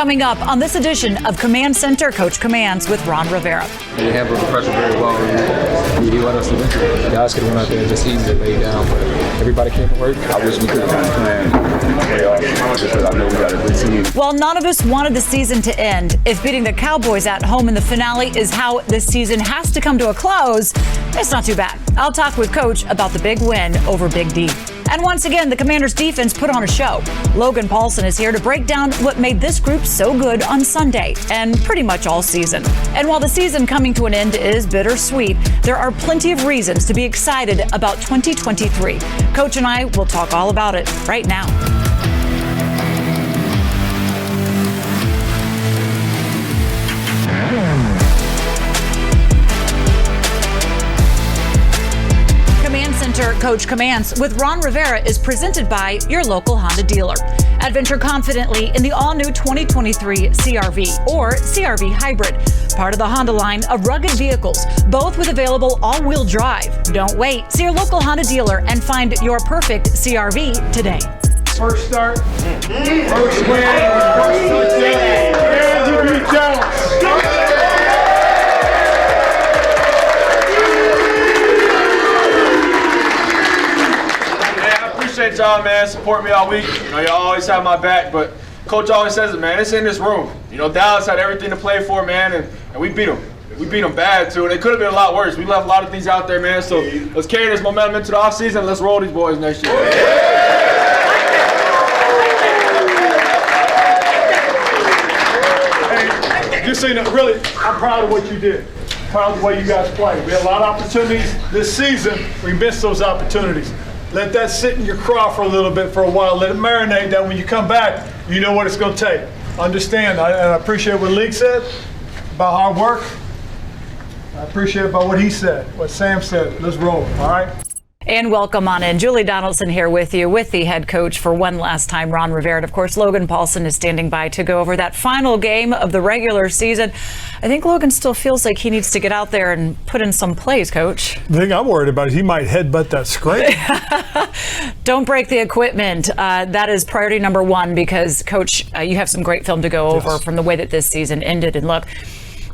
Coming up on this edition of Command Center, Coach Commands with Ron Rivera. He handled the pressure very well. He let us win. The guys could have went out there and just easy to lay down, but everybody came to work. I wish we could have planned playoffs because I know we got a good team. While none of us wanted the season to end, if beating the Cowboys at home in the finale is how this season has to come to a close, it's not too bad. I'll talk with Coach about the big win over Big D. And once again, the Commanders' defense put on a show. Logan Paulsen is here to break down what made this group so good on Sunday and pretty much all season. And while the season coming to an end is bittersweet, there are plenty of reasons to be excited about 2023. Coach and I will talk all about it right now. Coach Commands with Ron Rivera is presented by your local Honda dealer. Adventure confidently in the all-new 2023 CR-V or CR-V Hybrid, part of the Honda line of rugged vehicles, both with available all-wheel drive. Don't wait. See your local Honda dealer and find your perfect CR-V today. First start, first win, first touchdown, Andy B. Jones. Appreciate y'all, man. Support me all week. You know, y'all always have my back, but Coach always says it, man. It's in this room. You know, Dallas had everything to play for, man, and we beat them. We beat them bad, too, and it could have been a lot worse. We left a lot of things out there, man, so let's carry this momentum into the offseason. Let's roll these boys next year. Hey, just so you know, really, I'm proud of what you did. Proud of the way you guys played. We had a lot of opportunities this season. We missed those opportunities. Let that sit in your craw for a little bit for a while. Let it marinate. That when you come back, you know what it's going to take. Understand, and I appreciate what League said about hard work. I appreciate about what he said, what Sam said. Let's roll, all right? And welcome on in. Julie Donaldson here with you, with the head coach for one last time, Ron Rivera. And of course, Logan Paulsen is standing by to go over that final game of the regular season. I think Logan still feels like he needs to get out there and put in some plays, Coach. The thing I'm worried about is he might headbutt that screen. Don't break the equipment. That is priority number one because, Coach, you have some great film to go over from the way that this season ended. And look,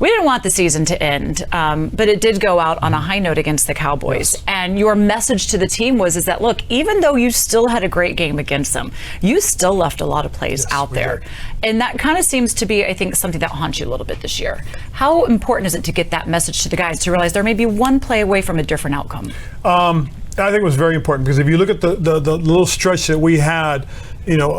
we didn't want the season to end, but it did go out on a high note against the Cowboys. Yes. And your message to the team was that, look, even though you still had a great game against them, you still left a lot of plays out there. Did. And that kind of seems to be, I think, something that haunts you a little bit this year. How important is it to get that message to the guys to realize there may be one play away from a different outcome? I think it was very important because if you look at the little stretch that we had, you know,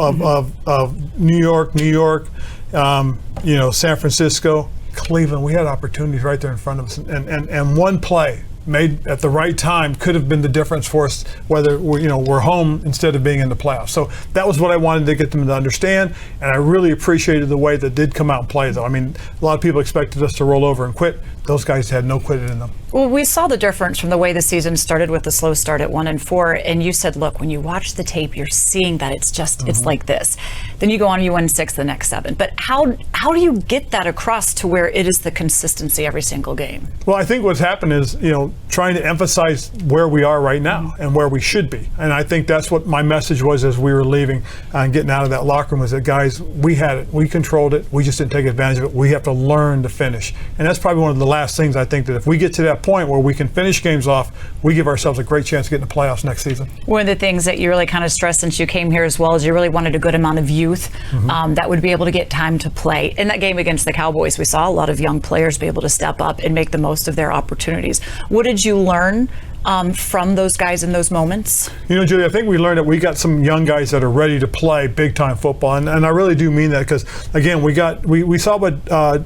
of New York, you know, San Francisco, Cleveland, we had opportunities right there in front of us, and one play made at the right time could have been the difference for us, whether we're home instead of being in the playoffs. So that was what I wanted to get them to understand, and I really appreciated the way that did come out and play, though. I mean, a lot of people expected us to roll over and quit. Those guys had no quit in them. Well, we saw the difference from the way the season started with the slow start at 1-4, and you said, look, when you watch the tape, you're seeing that it's just it's like this. Then you go on and you win 6 the next 7. But how do you get that across to where it is the consistency every single game? Well, I think what's happened is, trying to emphasize where we are right now and where we should be. And I think that's what my message was as we were leaving and getting out of that locker room was that, guys, we had it. We controlled it. We just didn't take advantage of it. We have to learn to finish. And that's probably one of the last things I think that if we get to that point where we can finish games off, we give ourselves a great chance to get in the playoffs next season. One of the things that you really kind of stressed since you came here as well is you really wanted a good amount of youth that would be able to get time to play. In that game against the Cowboys, we saw a lot of young players be able to step up and make the most of their opportunities. What did you learn from those guys in those moments? Julie, I think we learned that we got some young guys that are ready to play big-time football, and I really do mean that because, again, we saw what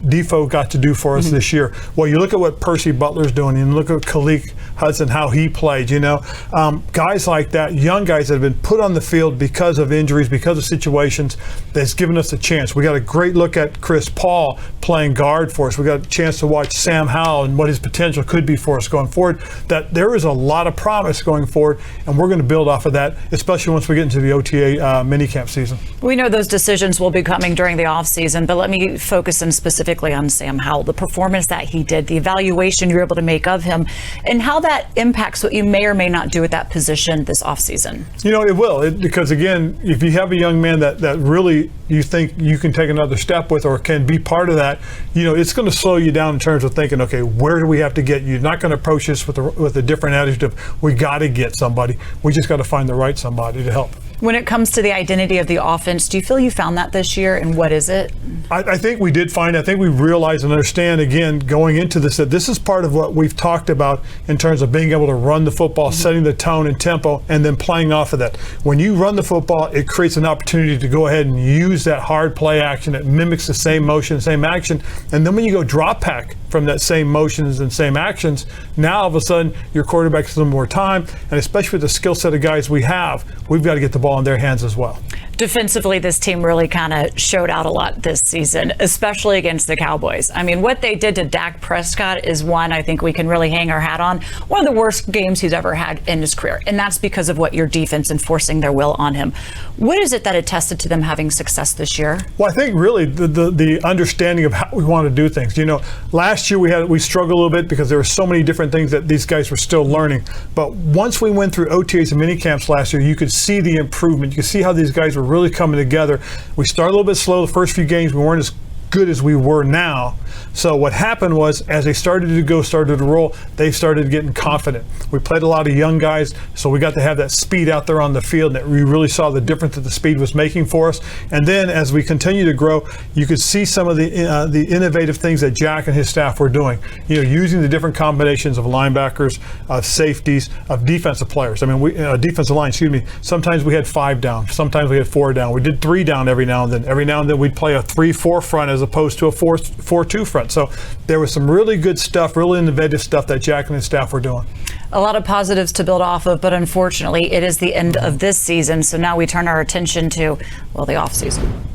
Defoe got to do for us this year. Well, you look at what Percy Butler's doing, and look at Khalil Hudson, how he played, guys like that, young guys that have been put on the field because of injuries, because of situations, that's given us a chance. We got a great look at Chris Paul playing guard for us. We got a chance to watch Sam Howell and what his potential could be for us going forward. That there is a lot of promise going forward, and we're going to build off of that, especially once we get into the OTA minicamp season. We know those decisions will be coming during the offseason, but let me focus in specifically on Sam Howell, the performance that he did, the evaluation you were able to make of him, and how that that impacts what you may or may not do at that position this offseason? You know, it will, because again, if you have a young man that really you think you can take another step with or can be part of that, you know, it's going to slow you down in terms of thinking, okay, where do we have to get you? You're not going to approach this with a different attitude of, we got to get somebody. We just got to find the right somebody to help. When it comes to the identity of the offense, do you feel you found that this year, and what is it? I think we did find, I think we realize and understand, again, going into this, that this is part of what we've talked about in terms of being able to run the football, setting the tone and tempo, and then playing off of that. When you run the football, it creates an opportunity to go ahead and use that hard play action that mimics the same motion, same action. And then when you go drop back from that same motions and same actions, now all of a sudden your quarterback has a little more time, and especially with the skill set of guys we have, we've got to get the ball in their hands as well. Defensively, this team really kind of showed out a lot this season, especially against the Cowboys. I mean, what they did to Dak Prescott is one I think we can really hang our hat on. One of the worst games he's ever had in his career, and that's because of what your defense enforcing their will on him. What is it that attested to them having success this year? Well, I think really the understanding of how we want to do things. You know, last year we struggled a little bit because there were so many different things that these guys were still learning. But once we went through OTAs and mini camps last year, you could see the improvement. You could see how these guys were really coming together. We started a little bit slow the first few games. We weren't as good as we were now. So what happened was, as they started to roll, they started getting confident. We played a lot of young guys, so we got to have that speed out there on the field, and we really saw the difference that the speed was making for us. And then as we continue to grow, you could see some of the innovative things that Jack and his staff were doing. You know, using the different combinations of linebackers, of safeties, of defensive players. I mean, defensive line, excuse me. Sometimes we had 5 down, sometimes we had 4 down. We did 3 down every now and then. Every now and then we'd play a 3-4 front as opposed to a 4-2 front. So there was some really good stuff, really innovative stuff that Jack and his staff were doing. A lot of positives to build off of, but unfortunately it is the end of this season, so now we turn our attention to, well, the offseason.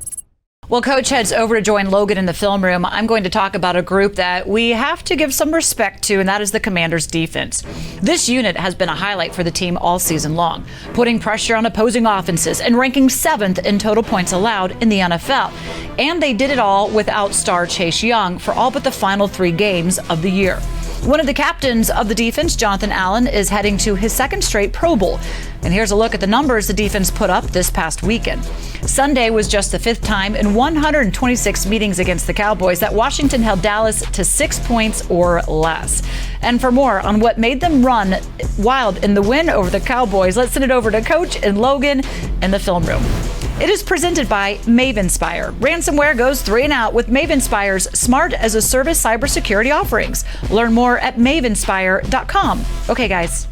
Well, Coach heads over to join Logan in the film room. I'm going to talk about a group that we have to give some respect to, and that is the Commanders' defense. This unit has been a highlight for the team all season long, putting pressure on opposing offenses and ranking 7th in total points allowed in the NFL. And they did it all without star Chase Young for all but the final 3 games of the year. One of the captains of the defense, Jonathan Allen, is heading to his 2nd straight Pro Bowl. And here's a look at the numbers the defense put up this past weekend. Sunday was just the 5th time in 126 meetings against the Cowboys that Washington held Dallas to 6 points or less. And for more on what made them run wild in the win over the Cowboys, let's send it over to Coach and Logan in the film room. It is presented by Mavenspire. Ransomware goes 3 and out with Mavenspire's Smart as a Service cybersecurity offerings. Learn more at mavenspire.com. Okay, guys.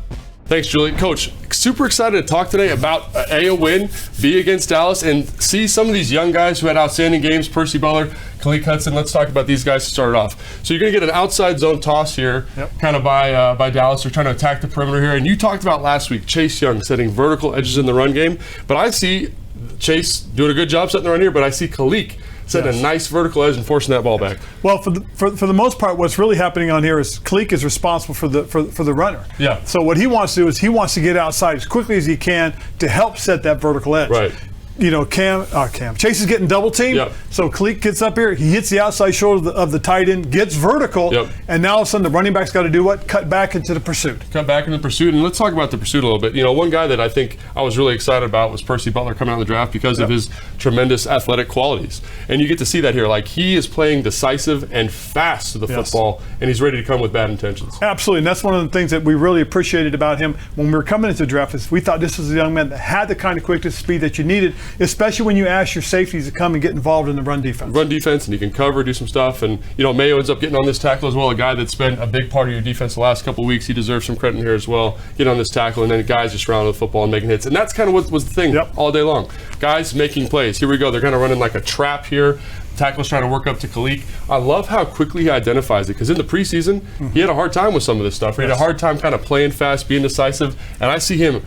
Thanks, Julie. Coach, super excited to talk today about A, win, B, against Dallas, and see some of these young guys who had outstanding games. Percy Butler, Khalil Hudson. Let's talk about these guys to start it off. So you're going to get an outside zone toss here, kind of by Dallas. They're trying to attack the perimeter here. And you talked about last week, Chase Young setting vertical edges in the run game. But I see Chase doing a good job setting the run here, but I see Khalil setting a nice vertical edge and forcing that ball back. Well, for the most part, what's really happening on here is Khalil is responsible for the runner. Yeah. So what he wants to do is he wants to get outside as quickly as he can to help set that vertical edge. Right. You know, Chase is getting double teamed. Yep. So Khalil gets up here, he hits the outside shoulder of the tight end, gets vertical, and now all of a sudden the running back's got to do what? Cut back into the pursuit. Cut back into the pursuit, and let's talk about the pursuit a little bit. You know, one guy that I think I was really excited about was Percy Butler coming out of the draft because of his tremendous athletic qualities. And you get to see that here. Like, he is playing decisive and fast to the football, and he's ready to come with bad intentions. Absolutely, and that's one of the things that we really appreciated about him when we were coming into the draft is we thought this was a young man that had the kind of quickness, speed that you needed, especially when you ask your safeties to come and get involved in the run defense. Run defense, and he can cover, do some stuff. And, you know, Mayo ends up getting on this tackle as well, a guy that's been a big part of your defense the last couple of weeks. He deserves some credit here as well. Get on this tackle, and then guys just surrounding the football and making hits. And that's kind of what was the thing all day long. Guys making plays. Here we go. They're kind of running like a trap here. Tackle's trying to work up to Khalil. I love how quickly he identifies it, because in the preseason, he had a hard time with some of this stuff. He had a hard time kind of playing fast, being decisive, and I see him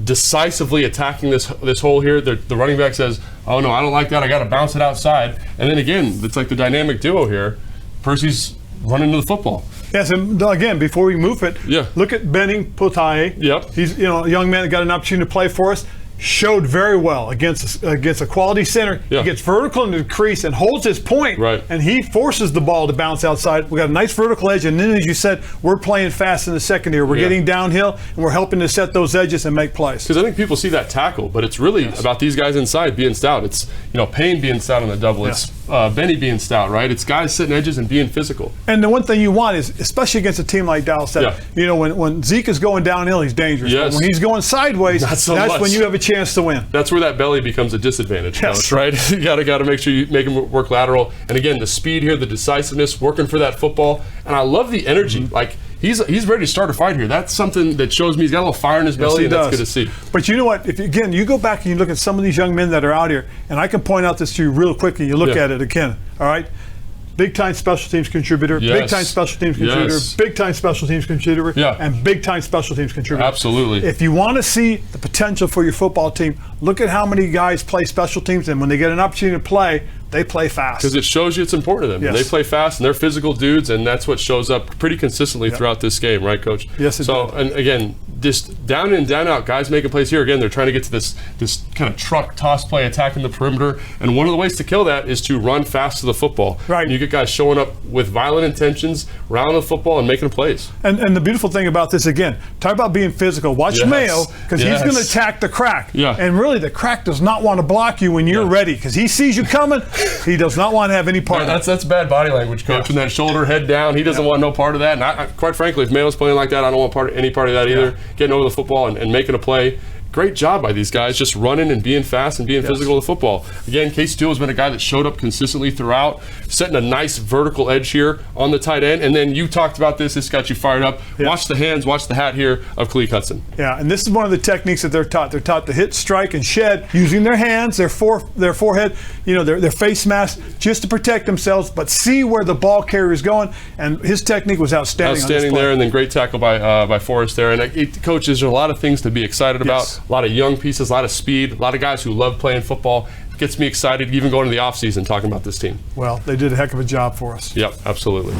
decisively attacking this hole here. The running back says, oh no, I don't like that, I got to bounce it outside. And then again, it's like the dynamic duo here. Percy's running to the football. Yes, and again, before we move it, look at Benning Potaye. Yep. He's a young man that got an opportunity to play for us. showed very well against a quality center. Yeah. He gets vertical into the crease and holds his point, Right. and he forces the ball to bounce outside. We got a nice vertical edge, and then, as you said, we're playing fast in the secondary. We're getting downhill, and we're helping to set those edges and make plays. Because I think people see that tackle, but it's really about these guys inside being stout. It's Payne being stout on the double. It's Benny being stout, right? It's guys setting edges and being physical. And the one thing you want is, especially against a team like Dallas, that when Zeke is going downhill, he's dangerous. Yes. But when he's going sideways, Not so that's much. when you have a chance to win. That's where that belly becomes a disadvantage, Coach, right? You got to make sure you make him work lateral. And again, the speed here, the decisiveness, working for that football. And I love the energy. Like, he's ready to start a fight here. That's something that shows me he's got a little fire in his belly, and that's good to see. But you know what? If you go back and you look at some of these young men that are out here, and I can point out this to you real quickly. You look at it again. All right. Big-time special teams contributor, big-time special teams contributor, big-time special teams contributor, and big-time special teams contributor. Absolutely. If you want to see the potential for your football team, look at how many guys play special teams, and when they get an opportunity to play, they play fast. Because it shows you it's important to them. Yes. They play fast, and they're physical dudes, and that's what shows up pretty consistently throughout this game, right, Coach? Yes, it So, did. and again, just down in, down out, guys making plays here. Again, they're trying to get to this kind of truck toss play, attacking the perimeter, and one of the ways to kill that is to run fast to the football. Right. And you get guys showing up with violent intentions, rounding the football, and making plays. And the beautiful thing about this, again, talk about being physical. Watch Mayo, because he's going to attack the crack. Yeah. And really, the crack does not want to block you when you're ready, because he sees you coming. He does not want to have any part of it. That's bad body language, Coach. And that shoulder, head down, he doesn't want no part of that. And I, quite frankly, if Mayo's playing like that, I don't want any part of that either. Getting over the football and making a play. Great job by these guys, just running and being fast and being physical with the football. Again, Casey Steele has been a guy that showed up consistently throughout, setting a nice vertical edge here on the tight end. And then you talked about this got you fired up. Watch the hands, watch the hat here of Khaleke Hudson. Yeah, and this is one of the techniques that they're taught. They're taught to hit, strike, and shed using their hands, their forehead, their face mask, just to protect themselves, but see where the ball carrier is going. And his technique was outstanding. Outstanding there, and then great tackle by Forrest there. And coaches, there are a lot of things to be excited about. A lot of young pieces, a lot of speed, a lot of guys who love playing football. It gets me excited even going to the offseason talking about this team. Well, they did a heck of a job for us. Yep, absolutely.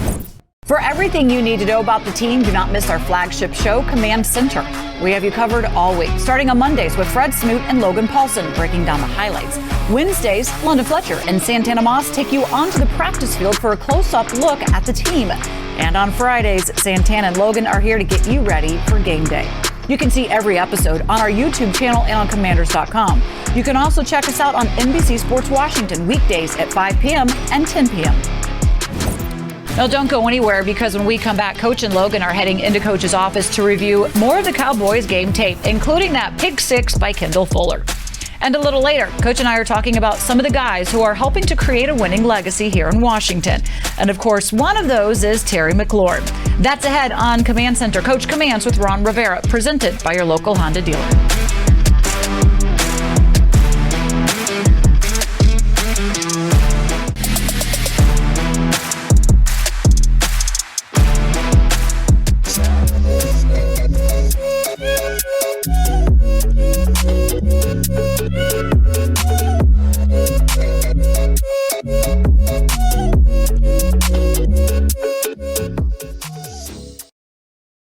For everything you need to know about the team, do not miss our flagship show, Command Center. We have you covered all week, starting on Mondays with Fred Smoot and Logan Paulsen breaking down the highlights. Wednesdays, London Fletcher and Santana Moss take you onto the practice field for a close-up look at the team. And on Fridays, Santana and Logan are here to get you ready for game day. You can see every episode on our YouTube channel and on Commanders.com. You can also check us out on NBC Sports Washington weekdays at 5 p.m. and 10 p.m. Now, don't go anywhere, because when we come back, Coach and Logan are heading into Coach's office to review more of the Cowboys game tape, including that pick six by Kendall Fuller. And a little later, Coach and I are talking about some of the guys who are helping to create a winning legacy here in Washington. And of course, one of those is Terry McLaurin. That's ahead on Command Center. Coach Commands with Ron Rivera, presented by your local Honda dealer.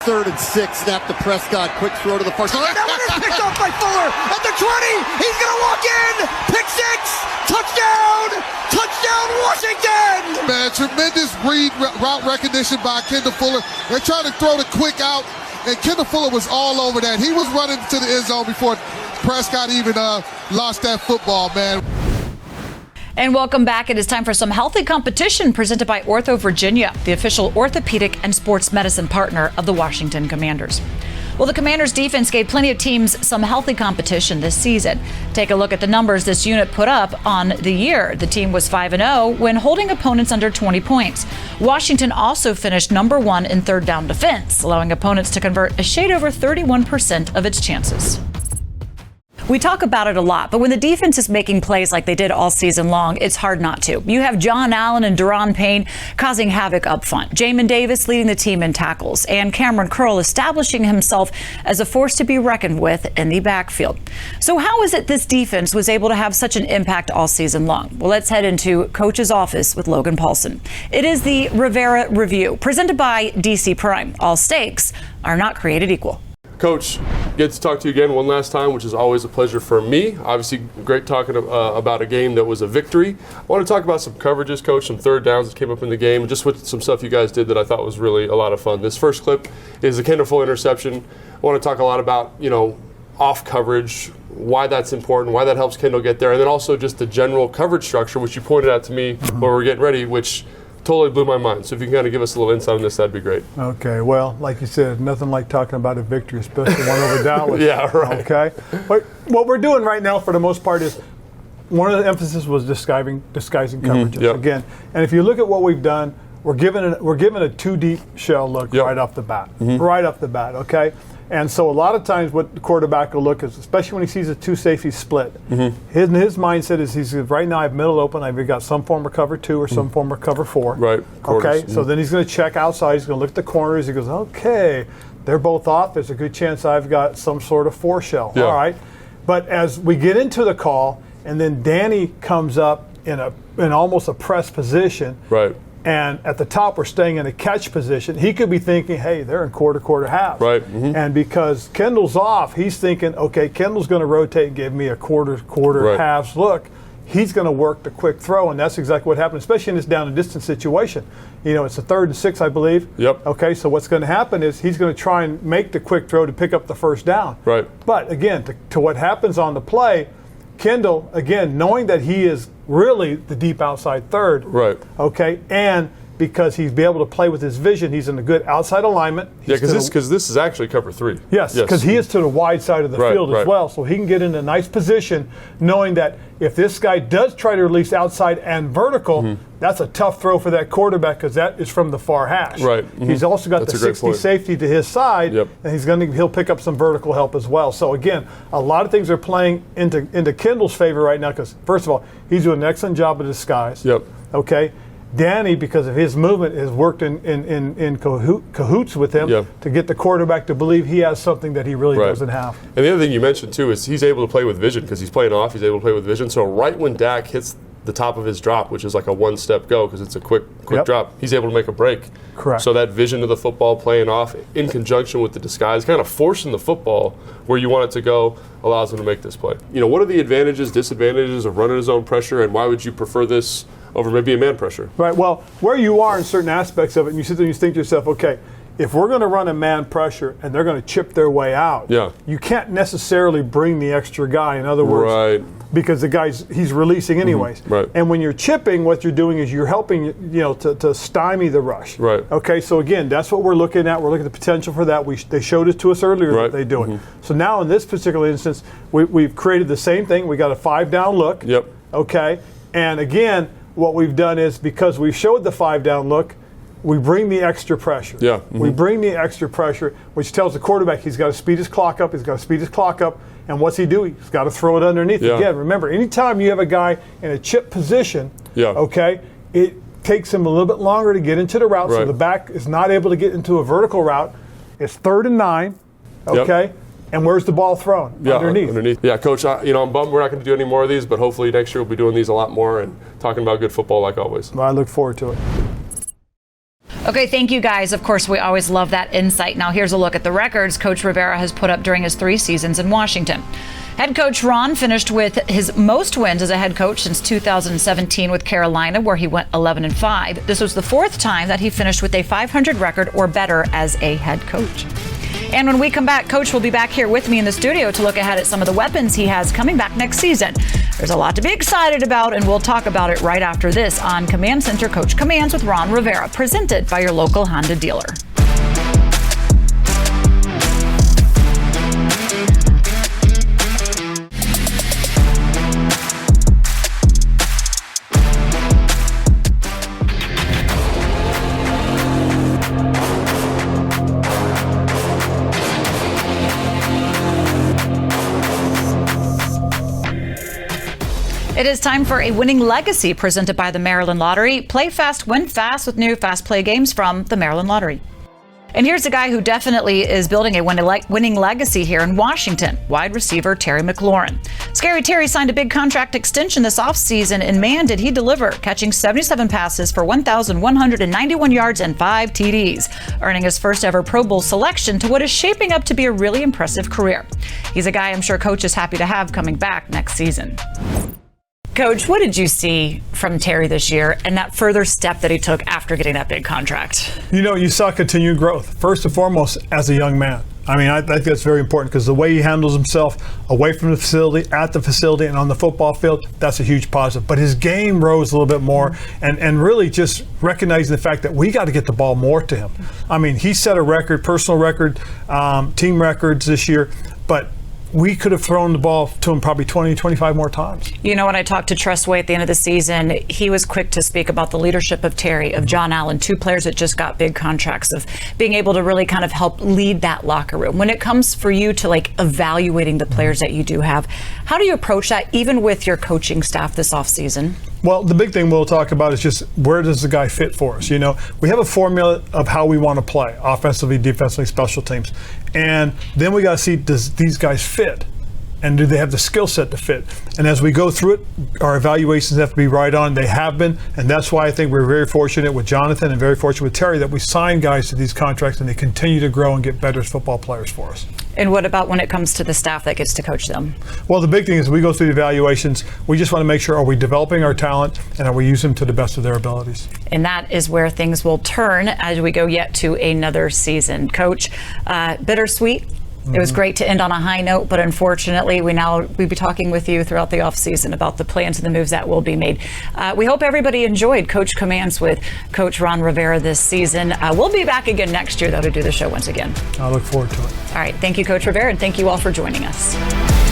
Third and 6, snap to Prescott, quick throw to the far side. That one is picked off by Fuller at the 20. He's going to walk in. Pick 6, touchdown, touchdown Washington. Man, tremendous route recognition by Kendall Fuller. They're trying to throw the quick out, and Kendall Fuller was all over that. He was running to the end zone before Prescott even lost that football, man. And welcome back. It is time for some healthy competition presented by Ortho Virginia, the official orthopedic and sports medicine partner of the Washington Commanders. Well, the Commanders defense gave plenty of teams some healthy competition this season. Take a look at the numbers this unit put up on the year. The team was 5-0 when holding opponents under 20 points. Washington also finished number 1 in third down defense, allowing opponents to convert a shade over 31% of its chances. We talk about it a lot, but when the defense is making plays like they did all season long, it's hard not to. You have John Allen and Daron Payne causing havoc up front, Jamin Davis leading the team in tackles, and Cameron Curl establishing himself as a force to be reckoned with in the backfield. So how is it this defense was able to have such an impact all season long? Well, let's head into Coach's office with Logan Paulsen. It is the Rivera Review, presented by DC Prime. All stakes are not created equal. Coach, get to talk to you again one last time, which is always a pleasure for me. Obviously, great talking about a game that was a victory. I want to talk about some coverages, Coach, some third downs that came up in the game, just with some stuff you guys did that I thought was really a lot of fun. This first clip is a Kendall Fuller interception. I want to talk a lot about, off coverage, why that's important, why that helps Kendall get there, and then also just the general coverage structure, which you pointed out to me when we were getting ready, which totally blew my mind. So if you can kind of give us a little insight on this, that'd be great. Okay, well, like you said, nothing like talking about a victory, especially one over Dallas. Yeah, right. Okay, but what we're doing right now, for the most part, is one of the emphasis was disguising coverages again. And if you look at what we've done, we're given a too deep shell look right off the bat, right off the bat. Okay. And so a lot of times what the quarterback will look is, especially when he sees a two safeties split, his mindset is he's right now I have middle open, I've got some form of cover 2 or some form of cover 4. Right. Quarters. Okay, so then he's going to check outside, he's going to look at the corners, he goes, okay, they're both off, there's a good chance I've got some sort of 4 shell. Yeah. All right. But as we get into the call, and then Danny comes up in almost a press position. Right. And at the top, we're staying in a catch position. He could be thinking, hey, they're in quarter halves. Right. And because Kendall's off, he's thinking, okay, Kendall's going to rotate and give me a quarter halves look. He's going to work the quick throw, and that's exactly what happened, especially in this down and distance situation. It's a 3rd and 6, I believe. Yep. Okay, so what's going to happen is he's going to try and make the quick throw to pick up the first down. Right. But again, to what happens on the play, Kendall, again, knowing that he is really the deep outside third. Right. Okay, and because he's be able to play with his vision, he's in a good outside alignment. Yeah, because this is actually cover 3. Yes, because he is to the wide side of the field as well, so he can get in a nice position knowing that if this guy does try to release outside and vertical, that's a tough throw for that quarterback because that is from the far hash. Right. He's also got the 60 safety to his side, and he'll pick up some vertical help as well. So again, a lot of things are playing into Kendall's favor right now because, first of all, he's doing an excellent job of disguise. Yep. Okay. Danny, because of his movement, has worked in cahoots with him to get the quarterback to believe he has something that he really doesn't have. And the other thing you mentioned, too, is he's able to play with vision because he's playing off. He's able to play with vision. So right when Dak hits the top of his drop, which is like a one-step go because it's a quick drop, he's able to make a break. Correct. So that vision of the football playing off in conjunction with the disguise, kind of forcing the football where you want it to go, allows him to make this play. What are the advantages, disadvantages of running his own pressure, and why would you prefer this over maybe a man pressure? Right. Well, where you are in certain aspects of it, and you sit there and you think to yourself, okay, if we're going to run a man pressure and they're going to chip their way out, you can't necessarily bring the extra guy. In other words, because the guy's he's releasing anyways. Right. And when you're chipping, what you're doing is you're helping to stymie the rush. Right. Okay. So again, that's what we're looking at. We're looking at the potential for that. They showed it to us earlier that they do it. So now in this particular instance, we've created the same thing. We got a 5-down look. Yep. Okay. And again, what we've done is because we've showed the 5-down look, we bring the extra pressure. Yeah. We bring the extra pressure, which tells the quarterback he's got to speed his clock up. And what's he do? He's got to throw it underneath. Again, remember, anytime you have a guy in a chip position, okay, it takes him a little bit longer to get into the route, so the back is not able to get into a vertical route. It's 3rd and 9, okay? And where's the ball thrown? Underneath. Yeah, Coach, I'm bummed we're not going to do any more of these, but hopefully next year we'll be doing these a lot more and talking about good football like always. Well, I look forward to it. Okay, thank you guys. Of course, we always love that insight. Now here's a look at the records Coach Rivera has put up during his 3 seasons in Washington. Head coach Ron finished with his most wins as a head coach since 2017 with Carolina, where he went 11-5. This was the 4th time that he finished with a 500 record or better as a head coach. And when we come back, Coach will be back here with me in the studio to look ahead at some of the weapons he has coming back next season. There's a lot to be excited about, and we'll talk about it right after this on Command Center Coach Commands with Ron Rivera, presented by your local Honda dealer. It is time for a winning legacy presented by the Maryland Lottery. Play fast, win fast with new Fast Play games from the Maryland Lottery. And here's a guy who definitely is building a winning legacy here in Washington, wide receiver Terry McLaurin. Scary Terry signed a big contract extension this offseason, and man, did he deliver, catching 77 passes for 1,191 yards and 5 TDs, earning his first ever Pro Bowl selection to what is shaping up to be a really impressive career. He's a guy I'm sure Coach is happy to have coming back next season. Coach, what did you see from Terry this year and that further step that he took after getting that big contract? You saw continued growth, first and foremost, as a young man. I mean, I think that's very important because the way he handles himself away from the facility, at the facility, and on the football field, that's a huge positive. But his game rose a little bit more and really just recognizing the fact that we got to get the ball more to him. I mean, he set a record, personal record, team records this year, but we could have thrown the ball to him probably 20, 25 more times. When I talked to Tressway at the end of the season, he was quick to speak about the leadership of Terry, of John Allen, 2 players that just got big contracts, of being able to really kind of help lead that locker room. When it comes for you to evaluating the players that you do have, how do you approach that even with your coaching staff this offseason? Well, the big thing we'll talk about is just where does the guy fit for us? We have a formula of how we want to play, offensively, defensively, special teams. And then we got to see, does these guys fit? And do they have the skill set to fit? And as we go through it, our evaluations have to be right on. They have been, and that's why I think we're very fortunate with Jonathan and very fortunate with Terry that we sign guys to these contracts and they continue to grow and get better as football players for us. And what about when it comes to the staff that gets to coach them? Well, the big thing is we go through the evaluations. We just want to make sure, are we developing our talent and are we using them to the best of their abilities? And that is where things will turn as we go yet to another season. Coach, bittersweet. It was great to end on a high note, but unfortunately, we'll be talking with you throughout the offseason about the plans and the moves that will be made. We hope everybody enjoyed Coach Commands with Coach Ron Rivera this season. We'll be back again next year, though, to do the show once again. I look forward to it. All right. Thank you, Coach Rivera, and thank you all for joining us.